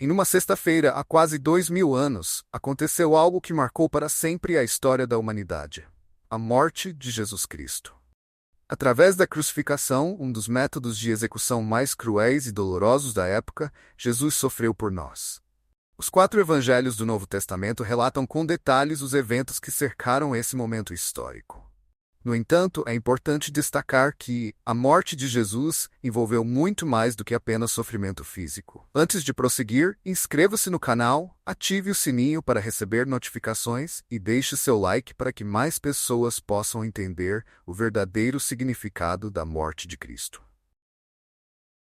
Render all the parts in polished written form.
Em uma sexta-feira, há quase 2000 anos, aconteceu algo que marcou para sempre a história da humanidade: a morte de Jesus Cristo. Através da crucificação, um dos métodos de execução mais cruéis e dolorosos da época, Jesus sofreu por nós. Os 4 evangelhos do Novo Testamento relatam com detalhes os eventos que cercaram esse momento histórico. No entanto, é importante destacar que a morte de Jesus envolveu muito mais do que apenas sofrimento físico. Antes de prosseguir, inscreva-se no canal, ative o sininho para receber notificações e deixe seu like para que mais pessoas possam entender o verdadeiro significado da morte de Cristo.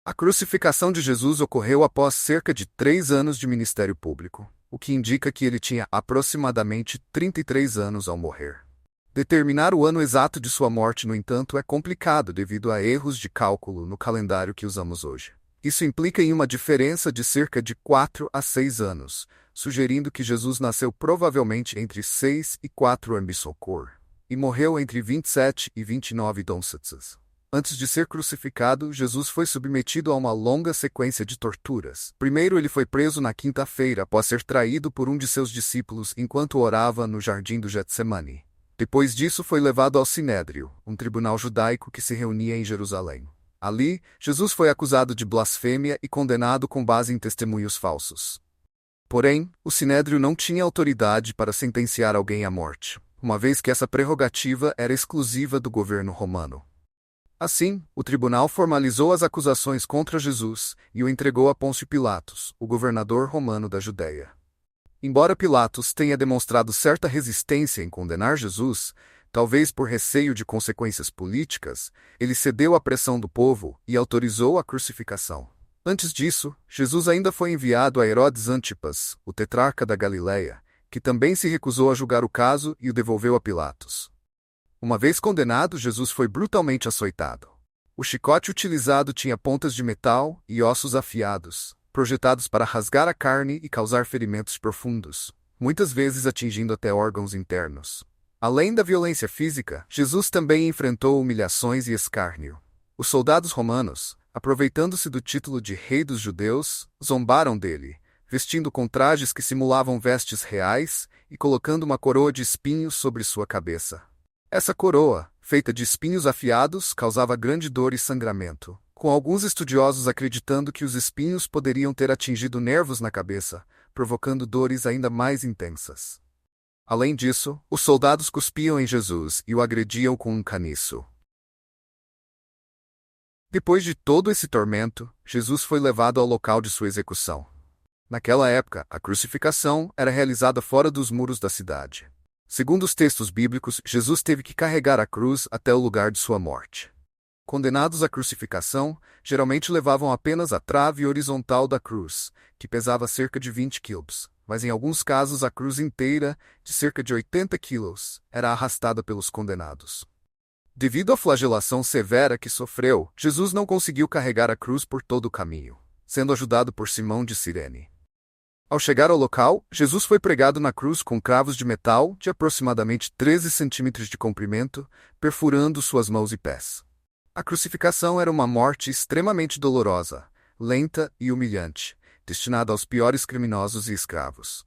A crucificação de Jesus ocorreu após cerca de 3 anos de ministério público, o que indica que ele tinha aproximadamente 33 anos ao morrer. Determinar o ano exato de sua morte, no entanto, é complicado devido a erros de cálculo no calendário que usamos hoje. Isso implica em uma diferença de cerca de 4 a 6 anos, sugerindo que Jesus nasceu provavelmente entre 6 e 4 Ambissocor e morreu entre 27 e 29 Donsatzes. Antes de ser crucificado, Jesus foi submetido a uma longa sequência de torturas. Primeiro, ele foi preso na quinta-feira após ser traído por um de seus discípulos enquanto orava no jardim do Getsemane. Depois disso, foi levado ao Sinédrio, um tribunal judaico que se reunia em Jerusalém. Ali, Jesus foi acusado de blasfêmia e condenado com base em testemunhos falsos. Porém, o Sinédrio não tinha autoridade para sentenciar alguém à morte, uma vez que essa prerrogativa era exclusiva do governo romano. Assim, o tribunal formalizou as acusações contra Jesus e o entregou a Pôncio Pilatos, o governador romano da Judéia. Embora Pilatos tenha demonstrado certa resistência em condenar Jesus, talvez por receio de consequências políticas, ele cedeu à pressão do povo e autorizou a crucificação. Antes disso, Jesus ainda foi enviado a Herodes Antipas, o tetrarca da Galileia, que também se recusou a julgar o caso e o devolveu a Pilatos. Uma vez condenado, Jesus foi brutalmente açoitado. O chicote utilizado tinha pontas de metal e ossos afiados, projetados para rasgar a carne e causar ferimentos profundos, muitas vezes atingindo até órgãos internos. Além da violência física, Jesus também enfrentou humilhações e escárnio. Os soldados romanos, aproveitando-se do título de Rei dos Judeus, zombaram dele, vestindo com trajes que simulavam vestes reais e colocando uma coroa de espinhos sobre sua cabeça. Essa coroa, feita de espinhos afiados, causava grande dor e sangramento, com alguns estudiosos acreditando que os espinhos poderiam ter atingido nervos na cabeça, provocando dores ainda mais intensas. Além disso, os soldados cuspiam em Jesus e o agrediam com um caniço. Depois de todo esse tormento, Jesus foi levado ao local de sua execução. Naquela época, a crucificação era realizada fora dos muros da cidade. Segundo os textos bíblicos, Jesus teve que carregar a cruz até o lugar de sua morte. Condenados à crucificação, geralmente levavam apenas a trave horizontal da cruz, que pesava cerca de 20 quilos, mas em alguns casos a cruz inteira, de cerca de 80 quilos, era arrastada pelos condenados. Devido à flagelação severa que sofreu, Jesus não conseguiu carregar a cruz por todo o caminho, sendo ajudado por Simão de Cirene. Ao chegar ao local, Jesus foi pregado na cruz com cravos de metal de aproximadamente 13 centímetros de comprimento, perfurando suas mãos e pés. A crucificação era uma morte extremamente dolorosa, lenta e humilhante, destinada aos piores criminosos e escravos.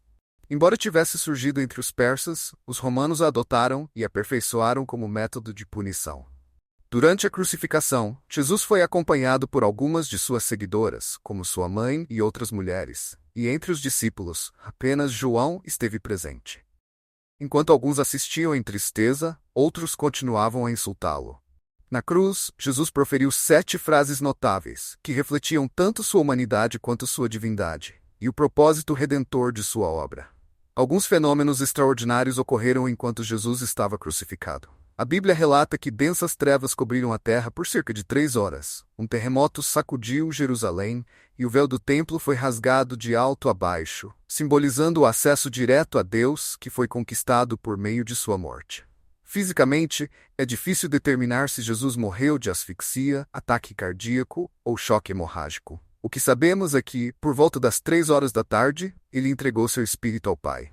Embora tivesse surgido entre os persas, os romanos a adotaram e aperfeiçoaram como método de punição. Durante a crucificação, Jesus foi acompanhado por algumas de suas seguidoras, como sua mãe e outras mulheres, e entre os discípulos, apenas João esteve presente. Enquanto alguns assistiam em tristeza, outros continuavam a insultá-lo. Na cruz, Jesus proferiu 7 frases notáveis, que refletiam tanto sua humanidade quanto sua divindade, e o propósito redentor de sua obra. Alguns fenômenos extraordinários ocorreram enquanto Jesus estava crucificado. A Bíblia relata que densas trevas cobriram a terra por cerca de 3 horas. Um terremoto sacudiu Jerusalém, e o véu do templo foi rasgado de alto a baixo, simbolizando o acesso direto a Deus que foi conquistado por meio de sua morte. Fisicamente, é difícil determinar se Jesus morreu de asfixia, ataque cardíaco ou choque hemorrágico. O que sabemos é que, por volta das 3 horas da tarde, ele entregou seu espírito ao Pai.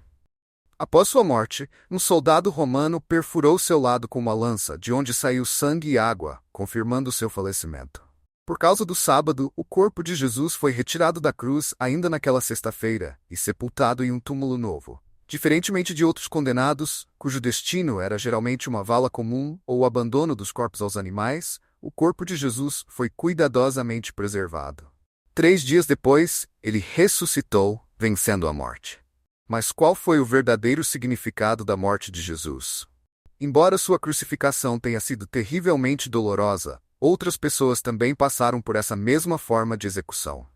Após sua morte, um soldado romano perfurou seu lado com uma lança, de onde saiu sangue e água, confirmando seu falecimento. Por causa do sábado, o corpo de Jesus foi retirado da cruz ainda naquela sexta-feira e sepultado em um túmulo novo. Diferentemente de outros condenados, cujo destino era geralmente uma vala comum ou o abandono dos corpos aos animais, o corpo de Jesus foi cuidadosamente preservado. 3 dias depois, ele ressuscitou, vencendo a morte. Mas qual foi o verdadeiro significado da morte de Jesus? Embora sua crucificação tenha sido terrivelmente dolorosa, outras pessoas também passaram por essa mesma forma de execução.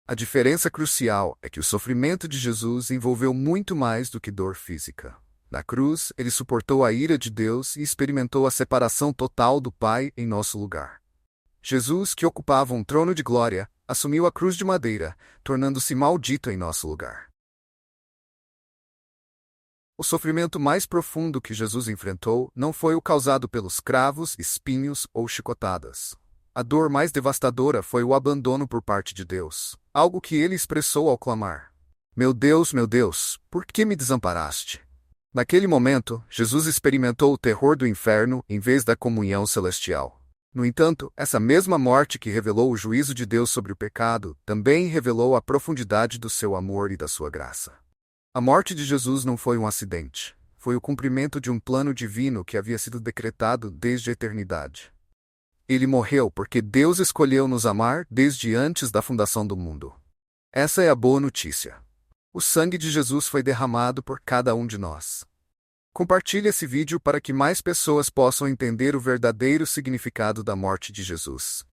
A diferença crucial é que o sofrimento de Jesus envolveu muito mais do que dor física. Na cruz, ele suportou a ira de Deus e experimentou a separação total do Pai em nosso lugar. Jesus, que ocupava um trono de glória, assumiu a cruz de madeira, tornando-se maldito em nosso lugar. O sofrimento mais profundo que Jesus enfrentou não foi o causado pelos cravos, espinhos ou chicotadas. A dor mais devastadora foi o abandono por parte de Deus, algo que ele expressou ao clamar: meu Deus, por que me desamparaste?" Naquele momento, Jesus experimentou o terror do inferno em vez da comunhão celestial. No entanto, essa mesma morte que revelou o juízo de Deus sobre o pecado, também revelou a profundidade do seu amor e da sua graça. A morte de Jesus não foi um acidente. Foi o cumprimento de um plano divino que havia sido decretado desde a eternidade. Ele morreu porque Deus escolheu nos amar desde antes da fundação do mundo. Essa é a boa notícia. O sangue de Jesus foi derramado por cada um de nós. Compartilhe esse vídeo para que mais pessoas possam entender o verdadeiro significado da morte de Jesus.